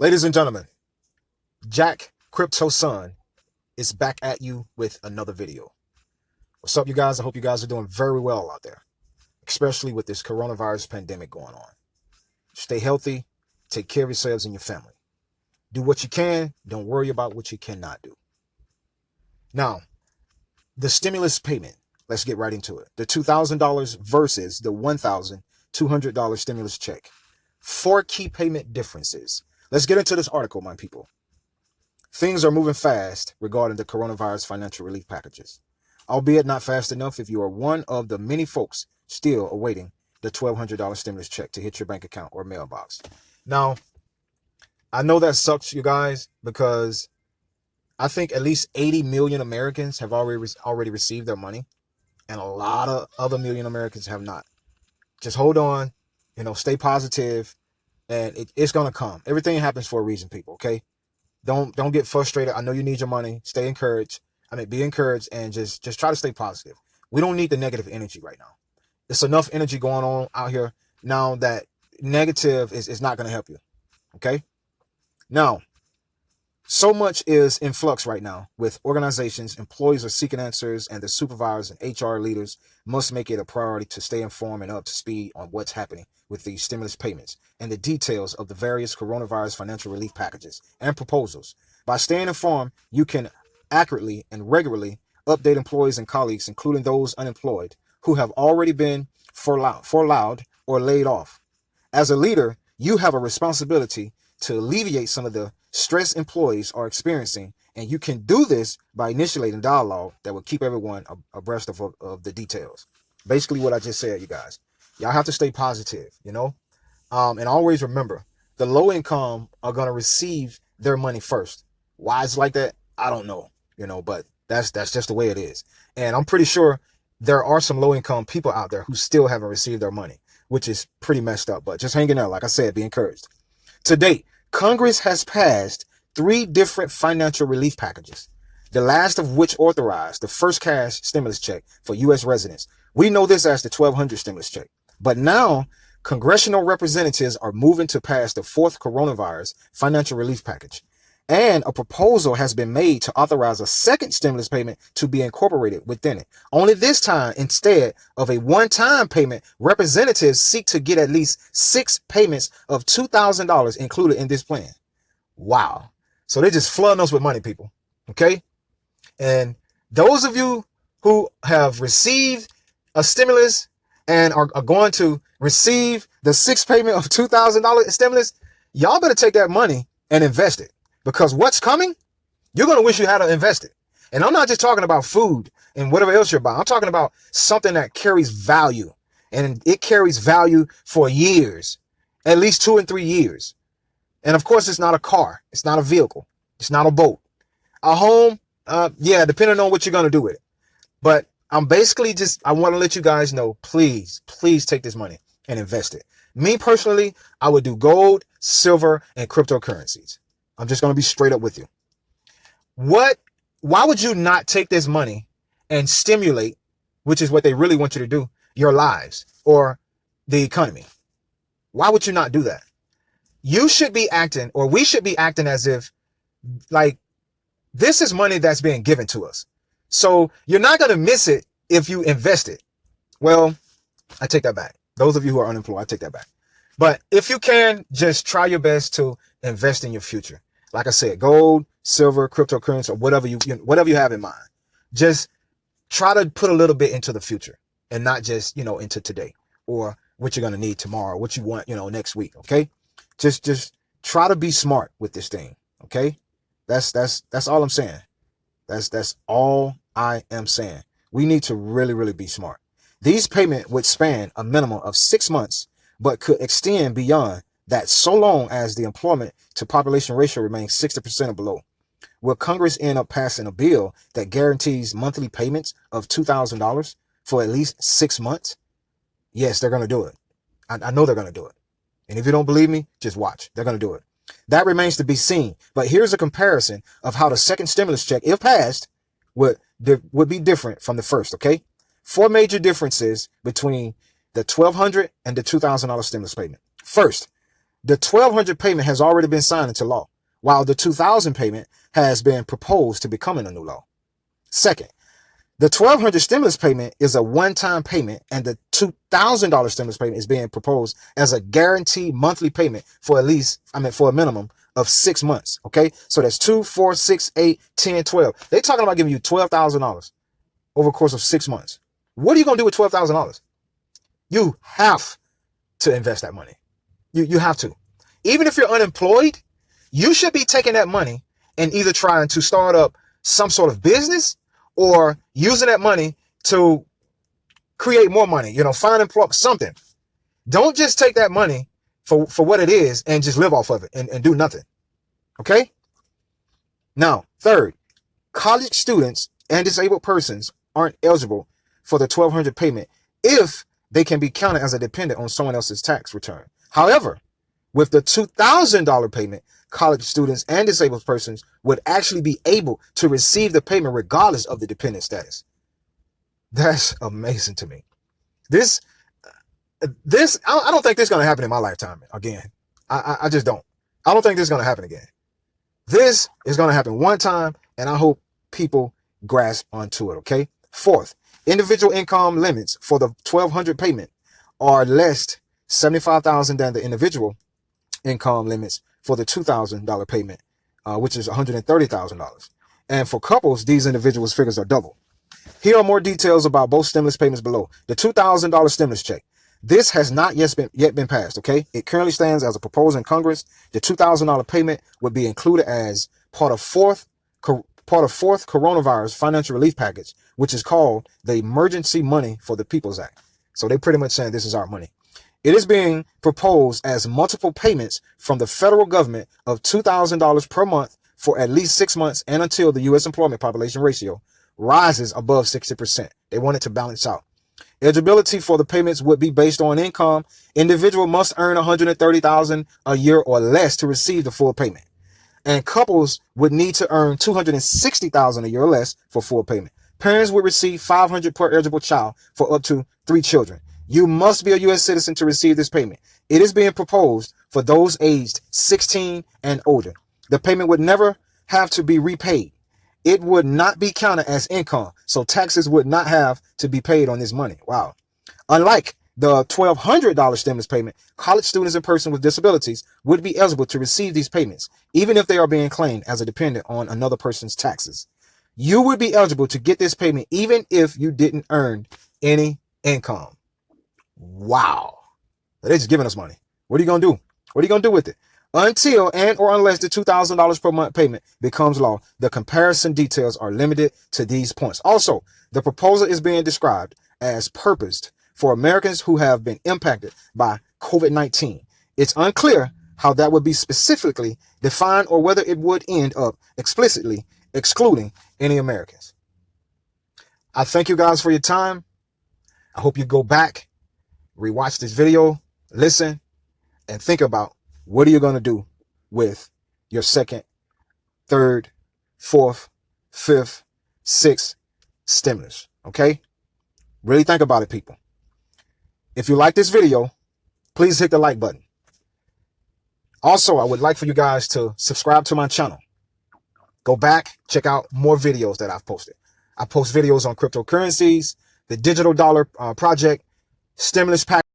Ladies and gentlemen, Jack Crypto Son is back at you with another video. What's up, you guys? I hope you guys are doing very well out there, especially with this coronavirus pandemic going on. Stay healthy, take care of yourselves and your family. Do what you can, don't worry about what you cannot do. Now, the stimulus payment, let's get right into it. The $2,000 versus the $1,200 stimulus check. 4 key payment differences. Let's get into this article, my people. Things are moving fast regarding the coronavirus financial relief packages, albeit not fast enough if you are one of the many folks still awaiting the $1,200 stimulus check to hit your bank account or mailbox. Now, I know that sucks, you guys, because I think at least 80 million Americans have already received their money, and a lot of other million Americans have not. Just hold on, stay positive, and it's going to come. Everything happens for a reason, people, okay? Don't get frustrated. I know you need your money. Stay encouraged. Be encouraged and just try to stay positive. We don't need the negative energy right now. There's enough energy going on out here now that negative is not going to help you, okay? Now, so much is in flux right now with organizations. Employees are seeking answers, and the supervisors and HR leaders must make it a priority to stay informed and up to speed on what's happening with these stimulus payments and the details of the various coronavirus financial relief packages and proposals. By staying informed, you can accurately and regularly update employees and colleagues, including those unemployed, who have already been furloughed or laid off. As a leader, you have a responsibility to alleviate some of the stress employees are experiencing, and you can do this by initiating dialogue that will keep everyone abreast of the details. Basically what I just said, you guys. Y'all have to stay positive, and always remember, the low income are going to receive their money first. Why it's like that, I don't know, but that's just the way it is. And I'm pretty sure there are some low income people out there who still haven't received their money, which is pretty messed up, but just hang in there. Like I said, be encouraged. To date, Congress has passed 3 different financial relief packages, the last of which authorized the first cash stimulus check for U.S. residents. We know this as the $1,200 stimulus check. But now, congressional representatives are moving to pass the 4th coronavirus financial relief package. And a proposal has been made to authorize a second stimulus payment to be incorporated within it. Only this time, instead of a one-time payment, representatives seek to get at least 6 payments of $2,000 included in this plan. Wow. So they're just flooding us with money, people. Okay? And those of you who have received a stimulus and are going to receive the 6th payment of $2,000 stimulus, y'all better take that money and invest it. Because what's coming, you're going to wish you had invested. And I'm not just talking about food and whatever else you're buying. I'm talking about something that carries value. And it carries value for years, at least 2 and 3 years. And of course, it's not a car. It's not a vehicle. It's not a boat. A home, depending on what you're going to do with it. But I'm basically I want to let you guys know, please take this money and invest it. Me personally, I would do gold, silver, and cryptocurrencies. I'm just going to be straight up with you. Why would you not take this money and stimulate, which is what they really want you to do, your lives or the economy? Why would you not do that? You should be acting, or we should be acting as if, like, this is money that's being given to us. So you're not going to miss it if you invest it. Well, I take that back. Those of you who are unemployed, I take that back. But if you can, just try your best to invest in your future. Like I said, gold, silver, cryptocurrency, or whatever you have in mind. Just try to put a little bit into the future and not just, into today or what you're going to need tomorrow, what you want, next week. Okay. Just try to be smart with this thing. Okay. That's all I'm saying. That's all I am saying. We need to really, really be smart. These payments would span a minimum of 6 months, but could extend beyond that so long as the employment to population ratio remains 60% or below. Will Congress end up passing a bill that guarantees monthly payments of $2,000 for at least 6 months? Yes, they're going to do it. I know they're going to do it. And if you don't believe me, just watch. They're going to do it. That remains to be seen. But here's a comparison of how the second stimulus check, if passed, would be different from the first, okay? 4 major differences between the $1,200 and the $2,000 stimulus payment. First, The 1,200 payment has already been signed into law, while the 2,000 payment has been proposed to becoming a new law. Second, the 1,200 stimulus payment is a one-time payment, and the $2,000 stimulus payment is being proposed as a guaranteed monthly payment for for a minimum of 6 months. Okay, so that's 2, 4, 6, 8, 10, 12. They're talking about giving you $12,000 over the course of 6 months. What are you gonna do with $12,000? You have to invest that money. You have to. Even if you're unemployed, you should be taking that money and either trying to start up some sort of business or using that money to create more money, find employment, something. Don't just take that money for what it is and just live off of it and do nothing. Okay? Now, third, college students and disabled persons aren't eligible for the 1,200 payment if they can be counted as a dependent on someone else's tax return. However, with the $2,000 payment, college students and disabled persons would actually be able to receive the payment regardless of the dependent status. That's amazing to me. I don't think this is going to happen in my lifetime again. I just don't. I don't think this is going to happen again. This is going to happen one time, and I hope people grasp onto it, okay? Fourth, individual income limits for the 1,200 payment are less $75,000 than the individual income limits for the $2,000 payment, which is $130,000. And for couples, these individuals' figures are double. Here are more details about both stimulus payments below. The $2,000 stimulus check. This has not yet been passed, okay? It currently stands as a proposal in Congress. The $2,000 payment would be included as part of fourth coronavirus financial relief package, which is called the Emergency Money for the People's Act. So they're pretty much saying this is our money. It is being proposed as multiple payments from the federal government of $2,000 per month for at least 6 months and until the U.S. employment population ratio rises above 60%. They want it to balance out. Eligibility for the payments would be based on income. Individual must earn $130,000 a year or less to receive the full payment. And couples would need to earn $260,000 a year or less for full payment. Parents would receive $500 per eligible child for up to 3 children. You must be a U.S. citizen to receive this payment. It is being proposed for those aged 16 and older. The payment would never have to be repaid. It would not be counted as income, so taxes would not have to be paid on this money. Wow. Unlike the $1,200 stimulus payment, college students and persons with disabilities would be eligible to receive these payments, even if they are being claimed as a dependent on another person's taxes. You would be eligible to get this payment even if you didn't earn any income. Wow. They're just giving us money. What are you going to do? What are you going to do with it? Until and or unless the $2,000 per month payment becomes law, the comparison details are limited to these points. Also, the proposal is being described as purposed for Americans who have been impacted by COVID-19. It's unclear how that would be specifically defined or whether it would end up explicitly excluding any Americans. I thank you guys for your time. I hope you go back, rewatch this video, listen, and think about what are you going to do with your second, third, fourth, fifth, sixth stimulus. Okay? Really think about it, people. If you like this video, please hit the like button. Also, I would like for you guys to subscribe to my channel. Go back, check out more videos that I've posted. I post videos on cryptocurrencies, the digital dollar project, stimulus package.